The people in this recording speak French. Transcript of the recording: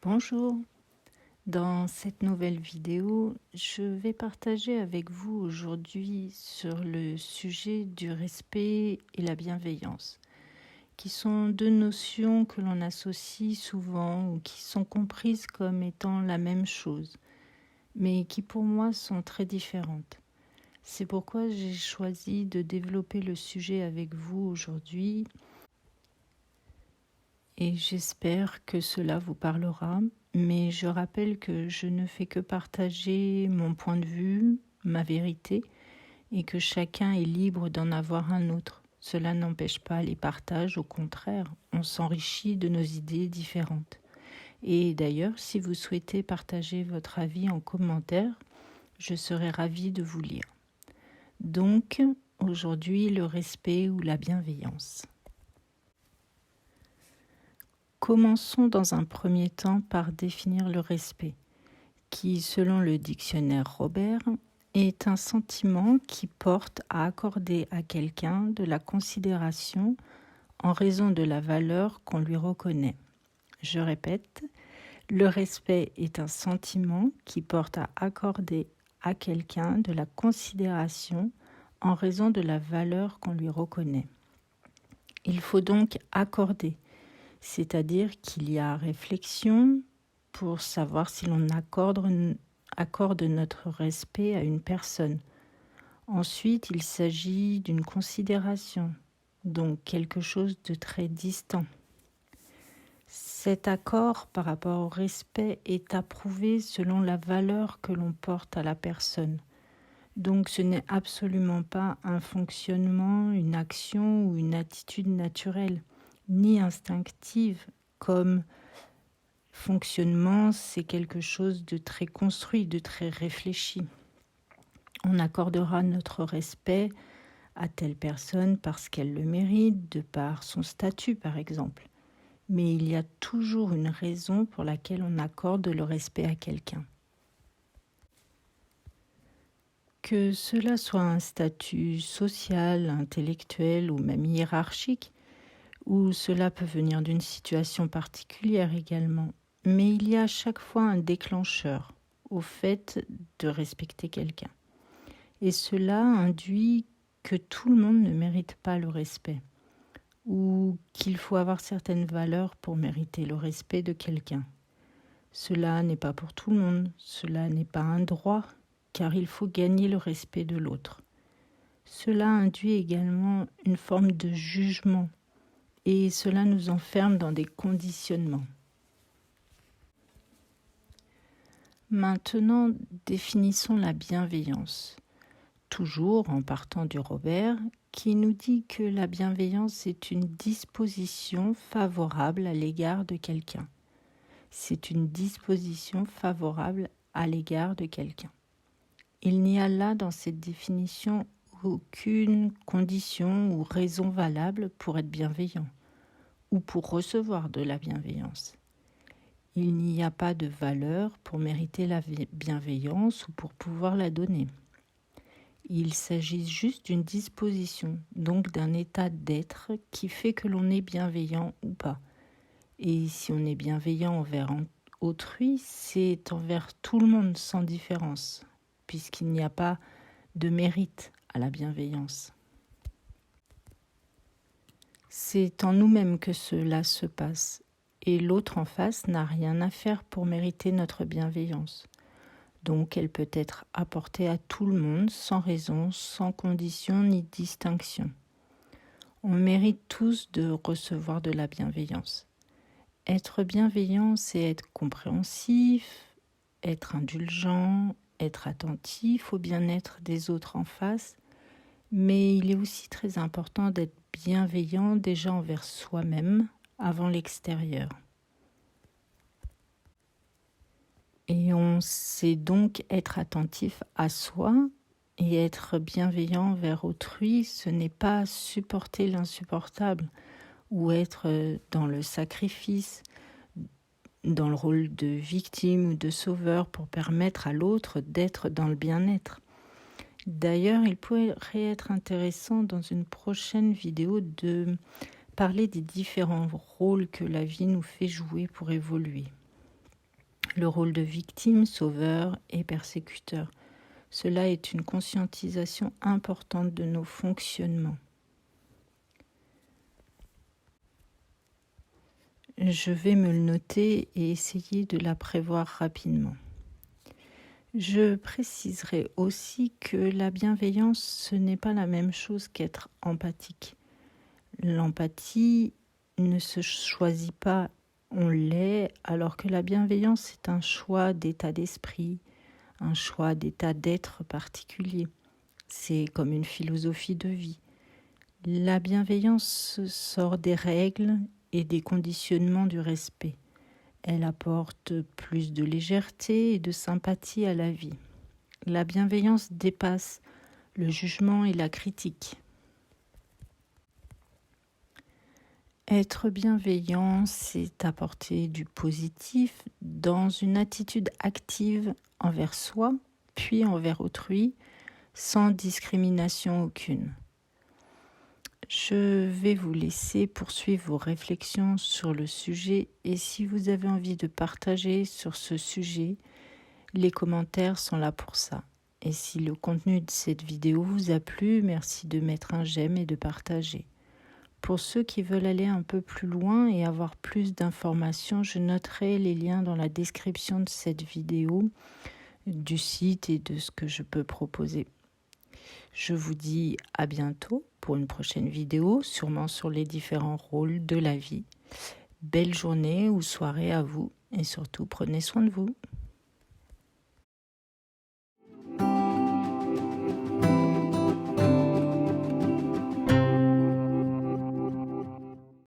Bonjour, dans cette nouvelle vidéo, je vais partager avec vous aujourd'hui sur le sujet du respect et la bienveillance, qui sont deux notions que l'on associe souvent ou qui sont comprises comme étant la même chose, mais qui pour moi sont très différentes. C'est pourquoi j'ai choisi de développer le sujet avec vous aujourd'hui et j'espère que cela vous parlera. Mais je rappelle que je ne fais que partager mon point de vue, ma vérité, et que chacun est libre d'en avoir un autre. Cela n'empêche pas les partages, au contraire, on s'enrichit de nos idées différentes. Et d'ailleurs, si vous souhaitez partager votre avis en commentaire, je serai ravie de vous lire. Donc, aujourd'hui, le respect ou la bienveillance. Commençons dans un premier temps par définir le respect, qui, selon le dictionnaire Robert, est un sentiment qui porte à accorder à quelqu'un de la considération en raison de la valeur qu'on lui reconnaît. Je répète, le respect est un sentiment qui porte à accorder à quelqu'un de la considération en raison de la valeur qu'on lui reconnaît. Il faut donc accorder, c'est-à-dire qu'il y a réflexion pour savoir si l'on accorde notre respect à une personne. Ensuite, il s'agit d'une considération, donc quelque chose de très distant. Cet accord par rapport au respect est approuvé selon la valeur que l'on porte à la personne. Donc ce n'est absolument pas un fonctionnement, une action ou une attitude naturelle, ni instinctive comme fonctionnement, c'est quelque chose de très construit, de très réfléchi. On accordera notre respect à telle personne parce qu'elle le mérite, de par son statut par exemple. Mais il y a toujours une raison pour laquelle on accorde le respect à quelqu'un. Que cela soit un statut social, intellectuel ou même hiérarchique, ou cela peut venir d'une situation particulière également. Mais il y a à chaque fois un déclencheur au fait de respecter quelqu'un. Et cela induit que tout le monde ne mérite pas le respect, ou qu'il faut avoir certaines valeurs pour mériter le respect de quelqu'un. Cela n'est pas pour tout le monde, cela n'est pas un droit, car il faut gagner le respect de l'autre. Cela induit également une forme de jugement, et cela nous enferme dans des conditionnements. Maintenant, définissons la bienveillance, toujours en partant du Robert, qui nous dit que la bienveillance est une disposition favorable à l'égard de quelqu'un. C'est une disposition favorable à l'égard de quelqu'un. Il n'y a là dans cette définition aucune condition ou raison valable pour être bienveillant ou pour recevoir de la bienveillance. Il n'y a pas de valeur pour mériter la bienveillance ou pour pouvoir la donner. Il s'agit juste d'une disposition, donc d'un état d'être qui fait que l'on est bienveillant ou pas. Et si on est bienveillant envers autrui, c'est envers tout le monde sans différence, puisqu'il n'y a pas de mérite à la bienveillance. C'est en nous-mêmes que cela se passe, et l'autre en face n'a rien à faire pour mériter notre bienveillance. Donc elle peut être apportée à tout le monde sans raison, sans condition ni distinction. On mérite tous de recevoir de la bienveillance. Être bienveillant, c'est être compréhensif, être indulgent, être attentif au bien-être des autres en face, mais il est aussi très important d'être bienveillant déjà envers soi-même avant l'extérieur. Et on sait donc être attentif à soi et être bienveillant envers autrui, ce n'est pas supporter l'insupportable ou être dans le sacrifice, dans le rôle de victime ou de sauveur pour permettre à l'autre d'être dans le bien-être. D'ailleurs, il pourrait être intéressant dans une prochaine vidéo de parler des différents rôles que la vie nous fait jouer pour évoluer. le rôle de victime, sauveur et persécuteur. Cela est une conscientisation importante de nos fonctionnements. Je vais me le noter et essayer de la prévoir rapidement. Je préciserai aussi que la bienveillance, ce n'est pas la même chose qu'être empathique. L'empathie ne se choisit pas, on l'est, alors que la bienveillance est un choix d'état d'esprit, un choix d'état d'être particulier. C'est comme une philosophie de vie. La bienveillance sort des règles et des conditionnements du respect. Elle apporte plus de légèreté et de sympathie à la vie. La bienveillance dépasse le jugement et la critique. Être bienveillant, c'est apporter du positif dans une attitude active envers soi, puis envers autrui, sans discrimination aucune. Je vais vous laisser poursuivre vos réflexions sur le sujet et si vous avez envie de partager sur ce sujet, les commentaires sont là pour ça. Et si le contenu de cette vidéo vous a plu, merci de mettre un j'aime et de partager. Pour ceux qui veulent aller un peu plus loin et avoir plus d'informations, je noterai les liens dans la description de cette vidéo, du site et de ce que je peux proposer. Je vous dis à bientôt pour une prochaine vidéo, sûrement sur les différents rôles de la vie. Belle journée ou soirée à vous et surtout prenez soin de vous.